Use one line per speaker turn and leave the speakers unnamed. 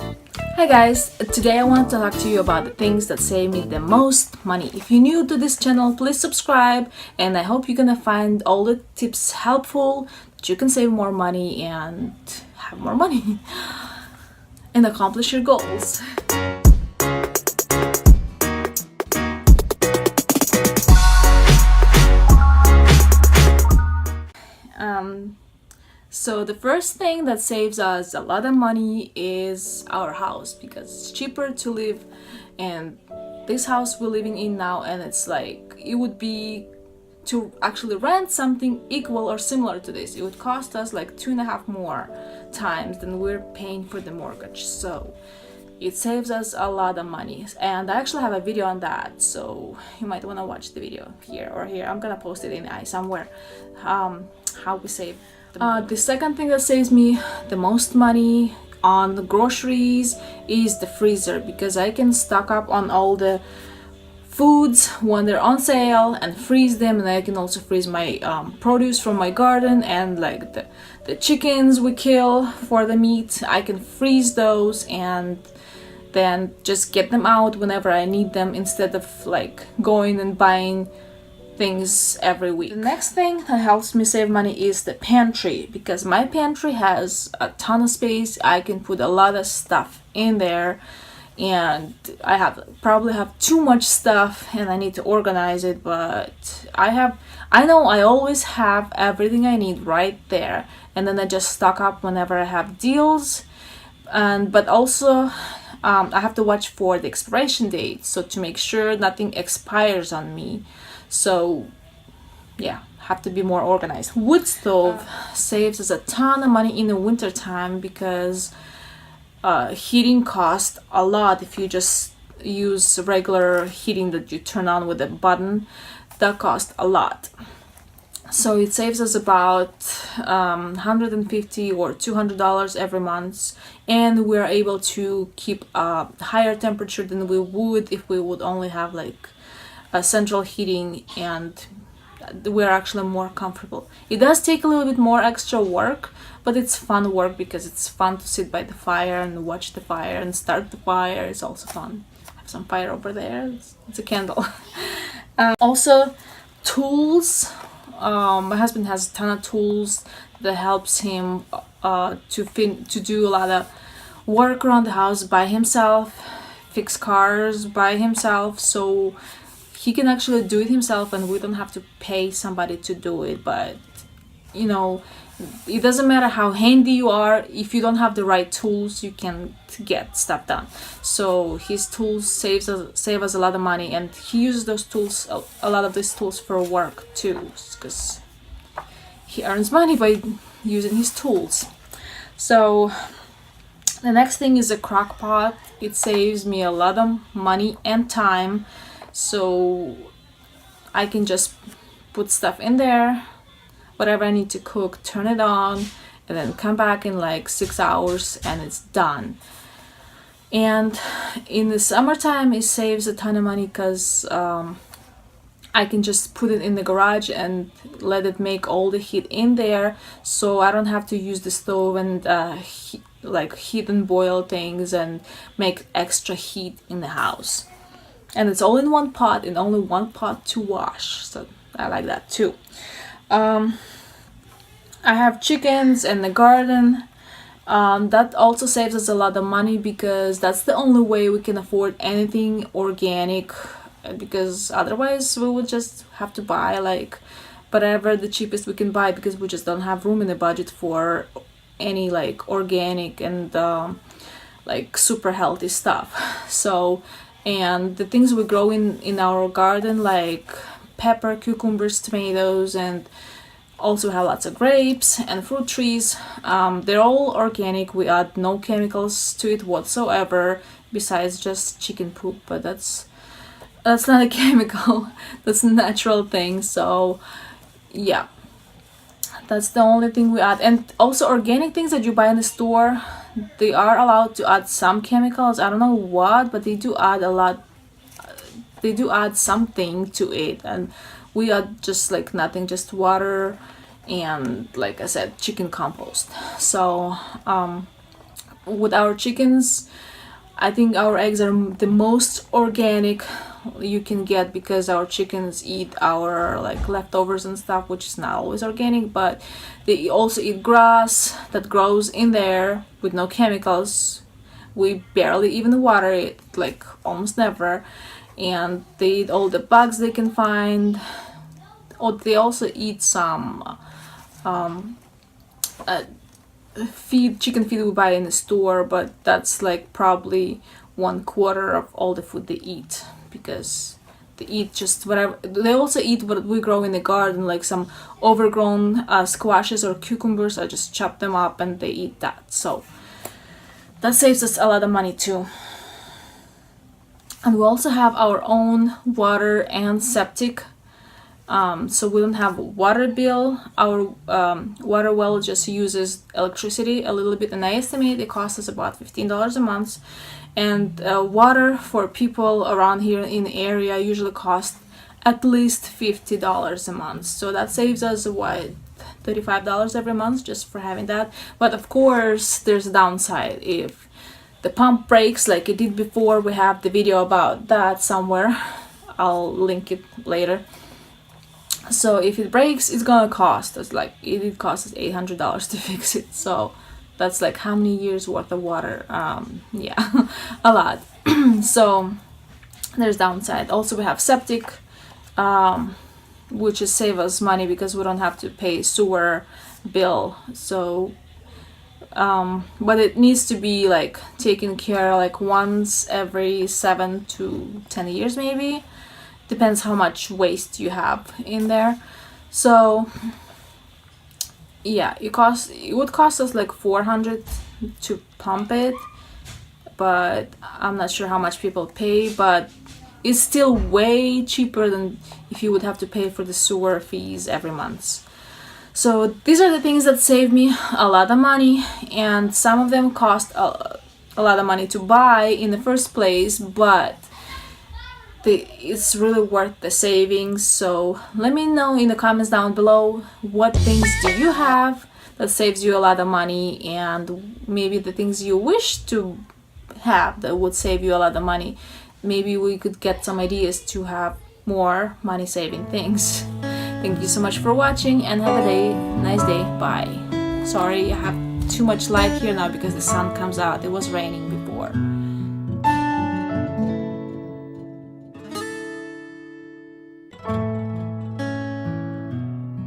Hi guys, today I want to talk to you about the things that save me the most money. If you're new to this channel, please subscribe, and I hope you're gonna find all the tips helpful, that you can save more money and have more money and accomplish your goals. So the first thing that saves us a lot of money is our house, because it's cheaper to live in this house we're living in now, and it's like it would be to actually rent something equal or similar to this. It would cost us like 2.5 more times than we're paying for the mortgage. So it saves us a lot of money, and I actually have a video on that, so you might want to watch the video here or here. I'm gonna post it in somewhere, how we save the second thing that saves me the most money on the groceries is the freezer, because I can stock up on all the foods when they're on sale and freeze them, and I can also freeze my produce from my garden, and like the chickens we kill for the meat, I can freeze those and then just get them out whenever I need them, instead of like going and buying things every week. The next thing that helps me save money is the pantry, because my pantry has a ton of space. I can put a lot of stuff in there, and I probably have too much stuff and I need to organize it, but I know I always have everything I need right there, and then I just stock up whenever I have deals. But also I have to watch for the expiration date, so to make sure nothing expires on me. So yeah, have to be more organized. Wood stove saves us a ton of money in the winter time, because heating costs a lot. If you just use regular heating that you turn on with a button, that costs a lot. So it saves us about $150 or $200 every month, and we're able to keep a higher temperature than we would if we would only have like a central heating, and we're actually more comfortable. It does take a little bit more extra work, but it's fun work, because it's fun to sit by the fire and watch the fire and start the fire. It's also fun. I have some fire over there. It's a candle. Also, tools. My husband has a ton of tools that helps him to do a lot of work around the house by himself, fix cars by himself, so he can actually do it himself and we don't have to pay somebody to do it. But you know, it doesn't matter how handy you are, if you don't have the right tools, you can't get stuff done. So his tools save us a lot of money, and he uses those tools, a lot of these tools, for work too, because he earns money by using his tools. So the next thing is a crock pot. It saves me a lot of money and time, so I can just put stuff in there, whatever I need to cook, turn it on, and then come back in like 6 hours and it's done. And in the summertime it saves a ton of money, because I can just put it in the garage and let it make all the heat in there, so I don't have to use the stove and heat and boil things and make extra heat in the house. And it's all in one pot, and only one pot to wash, so I like that too. I have chickens in the garden. That also saves us a lot of money, because that's the only way we can afford anything organic, because otherwise we would just have to buy like whatever the cheapest we can buy, because we just don't have room in the budget for any like organic and like super healthy stuff. So, and the things we grow in our garden, like pepper, cucumbers, tomatoes, and also have lots of grapes and fruit trees, they're all organic. We add no chemicals to it whatsoever, besides just chicken poop, but that's not a chemical. That's a natural thing. So yeah, that's the only thing we add. And also, organic things that you buy in the store, they are allowed to add some chemicals. I don't know what, but they do add a lot. They do add something to it, and we add just like nothing, just water and, like I said, chicken compost. So with our chickens, I think our eggs are the most organic you can get, because our chickens eat our like leftovers and stuff, which is not always organic, but they also eat grass that grows in there with no chemicals. We barely even water it, like almost never, and they eat all the bugs they can find. Oh, they also eat some chicken feed we buy in the store, but that's like probably 1/4 of all the food they eat, because they eat just whatever. They also eat what we grow in the garden, like some overgrown squashes or cucumbers. I just chop them up and they eat that. So that saves us a lot of money too. And we also have our own water and septic, so we don't have a water bill. Our water well just uses electricity a little bit, and I estimate it costs us about $15 a month. And water for people around here in the area usually costs at least $50 a month. So that saves us what, $35 every month just for having that. But of course, there's a downside. If the pump breaks like it did before, we have the video about that somewhere. I'll link it later. So if it breaks, it's gonna cost us, like it did cost us $800 to fix it. So that's like how many years worth of water? Yeah, a lot. So there's downside. Also, we have septic, which is save us money because we don't have to pay sewer bill. So but it needs to be like taken care like once every 7 to 10 years maybe. Depends how much waste you have in there. So yeah, it would cost us like $400 to pump it, but I'm not sure how much people pay, but it's still way cheaper than if you would have to pay for the sewer fees every month. So these are the things that save me a lot of money, and some of them cost a lot of money to buy in the first place, but it's really worth the savings. So let me know in the comments down below, what things do you have that saves you a lot of money, and maybe the things you wish to have that would save you a lot of money. Maybe we could get some ideas to have more money saving things. Thank you so much for watching, and have a nice day. Bye. Sorry I have too much light here now because the sun comes out. It was raining before.